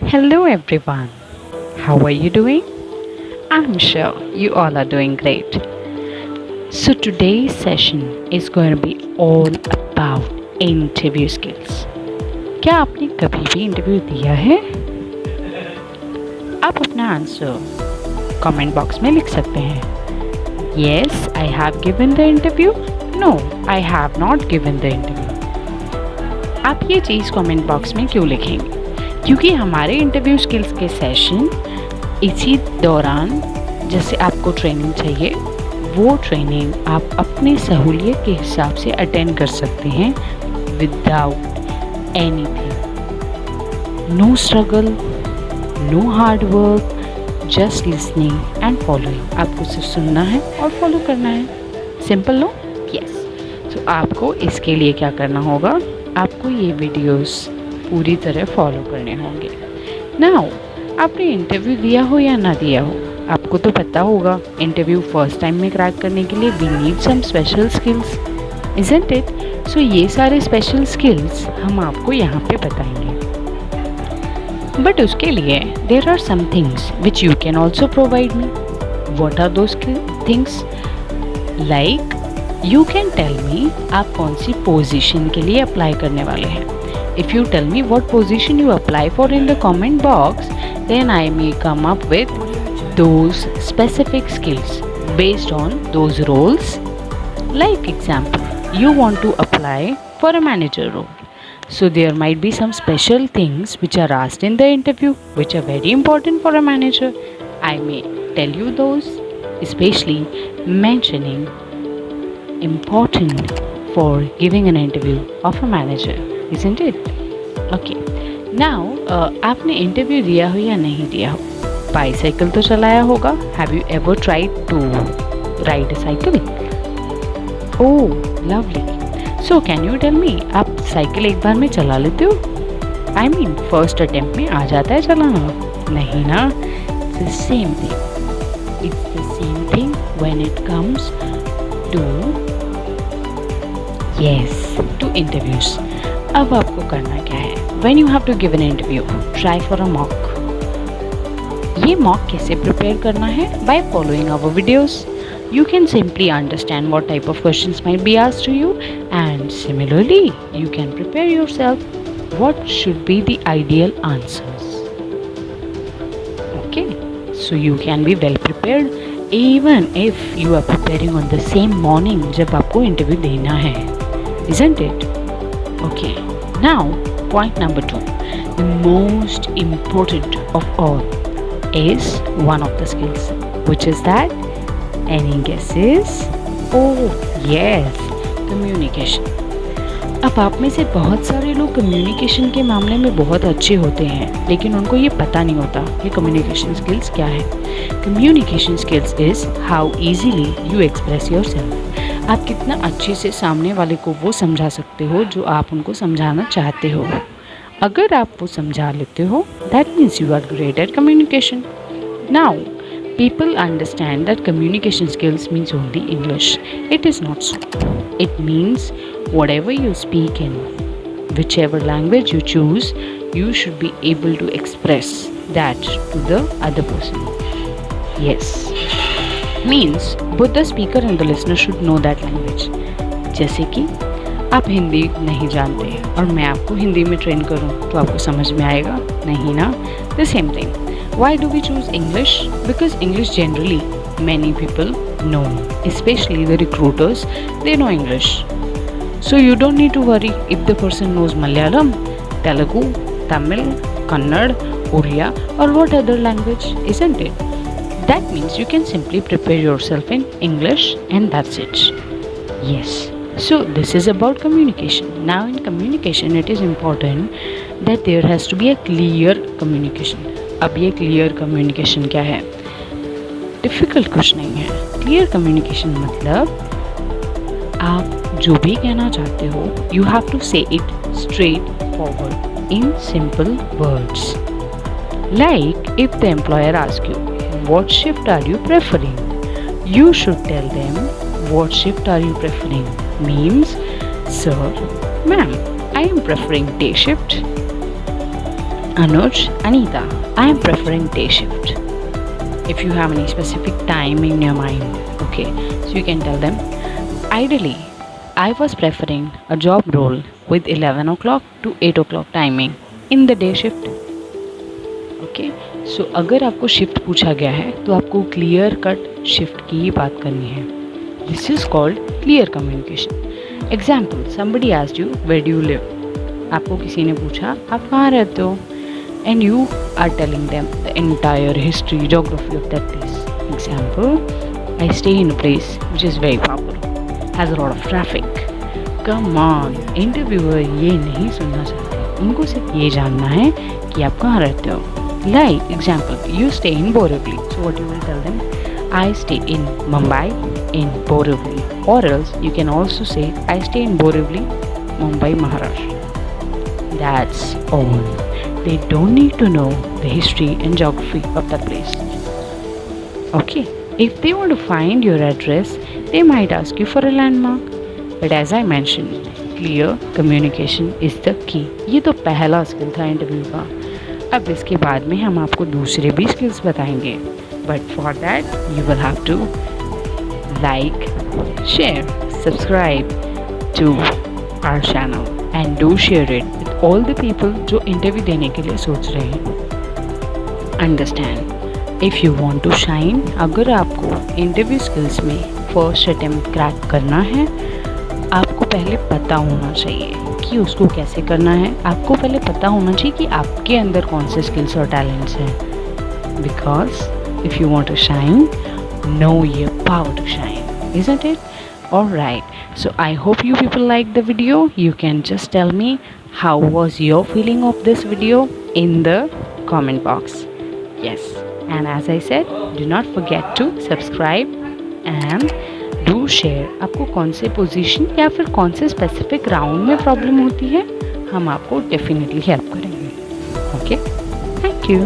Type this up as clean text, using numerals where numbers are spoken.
Hello everyone. How are you doing? I'm sure you all are doing great. So today's session is going to be all about interview skills. क्या आपने कभी भी interview दिया है? आप अपना answer comment box में लिख सकते हैं. Yes, I have given the interview. No, I have not given the interview. आप ये चीज़ कमेंट बॉक्स में क्यों लिखेंगे? क्योंकि हमारे इंटरव्यू स्किल्स के सेशन इसी दौरान जैसे आपको ट्रेनिंग चाहिए वो ट्रेनिंग आप अपनी सहूलियत के हिसाब से अटेंड कर सकते हैं without anything. No struggle, no hard work, just listening and following. आपको सिर्फ सुनना है और फॉलो करना है. Simple no? यस. तो आपको इसके लिए क्या करना होगा? आपको ये वीडियोस पूरी तरह फॉलो करने होंगे. नाउ आपने इंटरव्यू दिया हो या ना दिया हो, आपको तो पता होगा इंटरव्यू फर्स्ट टाइम में क्रैक करने के लिए we need some special skills, isn't it? So ये सारे स्पेशल स्किल्स हम आपको यहाँ पे बताएंगे. बट उसके लिए there are some things which you can also provide me. What are those things? Like you can tell me आप कौन सी पोजिशन के लिए अप्लाई करने वाले हैं. If you tell me what position you apply for in the comment box, then I may come up with those specific skills based on those roles. Like example, you want to apply for a manager role. So there might be some special things which are asked in the interview which are very important for a manager. I may tell you those, especially mentioning important for giving an interview of a manager. Isn't it? Okay. Now आपने interview दिया हो या नहीं दिया हो, bicycle तो चलाया होगा. Have you ever tried to ride a cycle? Oh, lovely. So can you tell me आप साइकिल एक बार में चला लेते हो? I mean फर्स्ट अटेम्प्ट में आ जाता है चलाना? नहीं ना. It's the same thing. It's the same thing when it comes to to interviews. अब आपको करना क्या है? When you have to give an interview, try for a mock. ये mock कैसे प्रिपेयर करना है? By following our videos. You can simply understand what type of questions might be asked to you, and similarly, you can prepare yourself what should be the ideal answers. Okay, so you can be well prepared even if you are preparing on the same morning जब आपको interview देना है, isn't it? Okay, now point number 2, the most important of all is one of the skills, which is that, any guesses? Oh yes, communication. अब आप में से बहुत सारे लोग कम्युनिकेशन के मामले में बहुत अच्छे होते हैं लेकिन उनको ये पता नहीं होता कि कम्युनिकेशन स्किल्स क्या है. Communication skills is how easily you express yourself. आप कितना अच्छे से सामने वाले को वो समझा सकते हो जो आप उनको समझाना चाहते हो. अगर आप वो समझा लेते हो that means you are great at communication. Now people understand that communication skills means only English. It is not so. It means whatever you speak in, whichever language you choose, you should be able to express that to the other person. Yes. Means both the speaker and the listener should know that language. जैसे कि आप हिंदी नहीं जानते और मैं आपको हिंदी में train करूं तो आपको समझ में आएगा नहीं ना. The same thing. Why do we choose English? Because English generally many people know, especially the recruiters, they know English. So you don't need to worry if the person knows Malayalam, Telugu, Tamil, Kannada, Oriya or what other language, isn't it? That means you can simply prepare yourself in English and that's it. Yes. So this is about communication. Now in communication it is important that there has to be a clear communication. अब ये clear communication क्या है? Difficult कुछ नहीं है. Clear communication मतलब आप जो भी कहना चाहते हो you have to say it straight forward in simple words. Like if the employer ask you what shift are you preferring, you should tell them what shift are you preferring. Means sir, ma'am, I am preferring day shift. Anuj, Anita, I am preferring day shift. If you have any specific time in your mind, okay, so you can tell them. Ideally, I was preferring a job role with 11 o'clock to 8 o'clock timing in the day shift. Okay so अगर आपको shift पूछा गया है तो आपको clear cut shift की ही बात करनी है. This is called clear communication. Example, somebody asked you where do you live. आपको किसी ने पूछा आप कहाँ रहते हो, and you are telling them the entire history geography of that place. Example, I stay in a place which is very popular, has a lot of traffic. Come on, interviewer ये नहीं सुनना चाहते, उनको सिर्फ ये जानना है कि आप कहाँ रहते हो. Like example, you stay in Borivali. So what you will tell them? I stay in Mumbai, in Borivali. Or else you can also say I stay in Borivali, Mumbai, Maharashtra. That's all. They don't need to know the history and geography of the place. Okay. If they want to find your address, they might ask you for a landmark. But as I mentioned, clear communication is the key. ये तो पहला skill था interview का. अब इसके बाद में हम आपको दूसरे भी स्किल्स बताएंगे. But for that you will have to like, share, subscribe to our channel and do share it with all the people जो इंटरव्यू देने के लिए सोच रहे हैं. Understand, if you want to shine, अगर आपको इंटरव्यू स्किल्स में फर्स्ट अटेम्प्ट क्रैक करना है, आपको पहले पता होना चाहिए कि उसको कैसे करना है. आपको पहले पता होना चाहिए कि आपके अंदर कौन से स्किल्स और टैलेंट्स हैं. Because if you want to shine, know your power to shine, isn't it? Alright, so I hope you people like the video. You can just tell me how was your feeling of this video in the comment box. Yes, and as I said, do not forget to subscribe and do share. आपको कौन से position या फिर कौन से specific round में problem होती है, हम आपको डेफिनेटली हेल्प करेंगे. Okay, thank you.